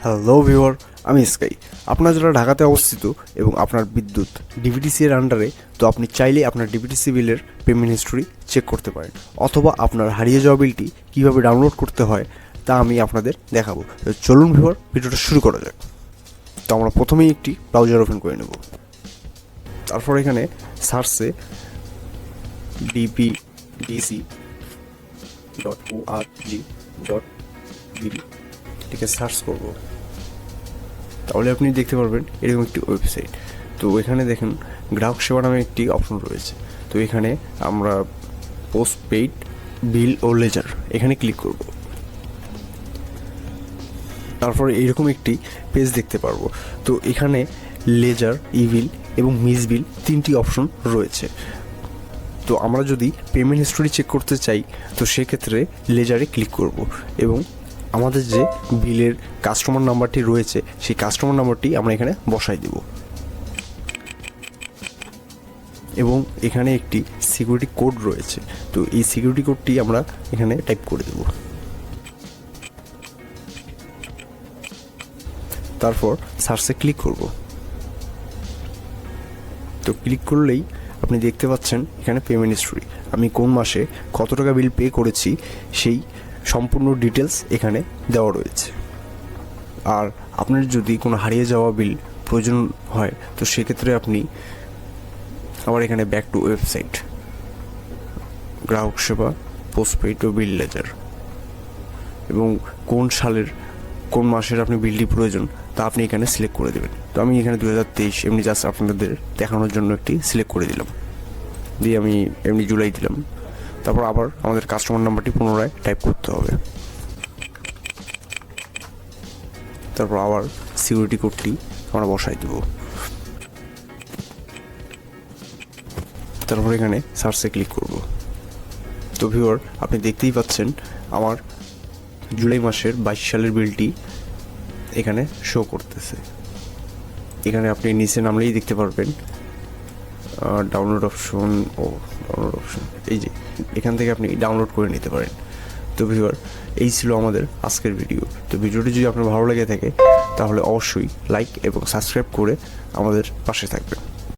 Hello viewer, আমি sky. আপনার যারা ঢাকাতে অবস্থিত এবং আপনার বিদ্যুৎ ডিবিটিসি এর আন্ডারে, তো আপনি চাইলে আপনার ডিবিটিসি বিলের পেমেন্ট হিস্ট্রি চেক করতে পারেন, অথবা আপনার হারিয়ে যাওয়া বিলটি কীভাবে ডাউনলোড করতে হয় তা আমি আপনাদের দেখাবো। তো চলুন ভিউয়ার, ভিডিওটা শুরু করা যাক। তো আমরা প্রথমেই একটি ব্রাউজার ওপেন করে নেব। তারপর এখানে সার্চে dpdc.org.bil লিখে সার্চ করব। তাহলে আপনি দেখতে পারবেন এরকম একটি ওয়েবসাইট। তো এখানে দেখেন গ্রাহক সেবা নামে একটি অপশন রয়েছে। তো এখানে আমরা পোস্টপেইড বিল ও লেজার এখানে ক্লিক করব। তারপর এরকম একটি পেজ দেখতে পারবো। তো এখানে লেজার, ইবিল এবং মিস বিল তিনটি অপশন রয়েছে। তো আমরা যদি পেমেন্ট হিস্ট্রি চেক করতে চাই তো সেক্ষেত্রে লেজারে ক্লিক করব এবং আমাদের যে বিলের কাস্টমার নাম্বারটি রয়েছে সেই কাস্টমার নাম্বারটি আমরা এখানে বসাই দেব এবং এখানে একটি সিকিউরিটি কোড রয়েছে। তো এই সিকিউরিটি কোডটি আমরা এখানে টাইপ করে দেব। তারপর সার্চে ক্লিক করব। তো ক্লিক করলেই আপনি দেখতে পাচ্ছেন এখানে পেমেন্ট হিস্ট্রি, আমি কোন মাসে কত টাকা বিল পে করেছি সেই সম্পূর্ণ ডিটেলস এখানে দেওয়া রয়েছে। আর আপনার যদি কোনো হারিয়ে যাওয়া বিল প্রয়োজন হয় তো সেক্ষেত্রে আপনি আবার এখানে ব্যাক টু ওয়েবসাইট, গ্রাহক সেবা, পোস্টপেইড ও বিল লেজার এবং কোন সালের কোন মাসের আপনি বিলটি প্রয়োজন তা আপনি এখানে সিলেক্ট করে দেবেন। তো আমি এখানে 2023 এমনি জাস্ট আপনাদের দেখানোর জন্য একটি সিলেক্ট করে দিলাম, দিয়ে আমি এমনি জুলাই দিলাম। তারপর আবার আমাদের কাস্টমার নাম্বারটি পুনরায় টাইপ করতে হবে। তারপর আবার সিকিউরিটি কোডটি আমরা বসাই দেব। তারপর এখানে সার্চে ক্লিক করব। তো ভিউয়ার, আপনি দেখতেই পাচ্ছেন আমার জুলাই মাসের 22 সালের বিলটি এখানে শো করতেছে। এখানে আপনি নিচে নামলেই দেখতে পারবেন ডাউনলোড অপশন এই যে এখান থেকে আপনি ডাউনলোড করে নিতে পারেন। তো ভিউয়ার, এই ছিল আমাদের আজকের ভিডিও। তো ভিডিওটি যদি আপনার ভালো লেগে থাকে তাহলে অবশ্যই লাইক এবং সাবস্ক্রাইব করে আমাদের পাশে থাকবেন।